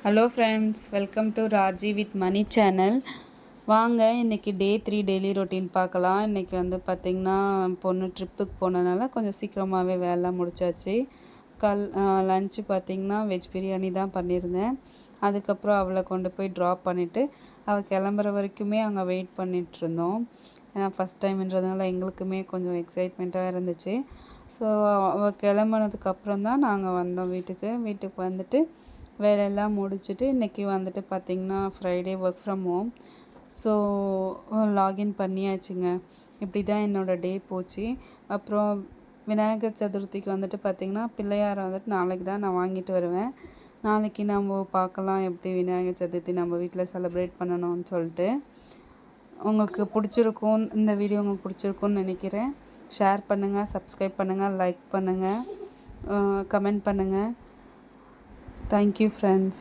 Hello friends, welcome to Raji with Mani channel. வாங்க இன்றைக்கி டே 3 daily routine பார்க்கலாம். இன்றைக்கி வந்து பார்த்திங்கன்னா பொண்ணு ட்ரிப்புக்கு போனதுனால கொஞ்சம் சீக்கிரமாகவே வேலை முடிச்சாச்சு. லன்ச்சு பார்த்திங்கன்னா வெஜ் பிரியாணி தான் பண்ணியிருந்தேன். அதுக்கப்புறம் அவளை கொண்டு போய் ட்ராப் பண்ணிவிட்டு அவள் கிளம்புற வரைக்குமே அங்கே வெயிட் பண்ணிகிட்ருந்தோம். ஏன்னா ஃபஸ்ட் டைம்ன்றதுனால எங்களுக்குமே கொஞ்சம் எக்ஸைட்மெண்ட்டாக இருந்துச்சு. ஸோ அவள் கிளம்புனதுக்கப்புறம் தான் நாங்கள் வந்தோம் வீட்டுக்கு வந்துட்டு வேலையெல்லாம் முடிச்சுட்டு இன்றைக்கி வந்துட்டு பார்த்திங்கன்னா Friday work from home. So login பண்ணியாச்சுங்க. இப்படி தான் என்னோடய டே போச்சு. அப்புறம் விநாயகர் சதுர்த்திக்கு வந்துட்டு பார்த்திங்கன்னா பிள்ளையாரை வந்துட்டு நாளைக்கு தான் நான் வாங்கிட்டு வருவேன். நாளைக்கு நம்ம பார்க்கலாம் எப்படி விநாயகர் சதுர்த்தி நம்ம வீட்டில் செலிப்ரேட் பண்ணணும்னு சொல்லிட்டு. உங்களுக்கு பிடிச்சிருக்கும், இந்த வீடியோ உங்களுக்கு பிடிச்சிருக்குன்னு நினைக்கிறேன். ஷேர் பண்ணுங்கள், சப்ஸ்கிரைப் பண்ணுங்கள், லைக் பண்ணுங்கள், கமெண்ட் பண்ணுங்கள். Thank you friends.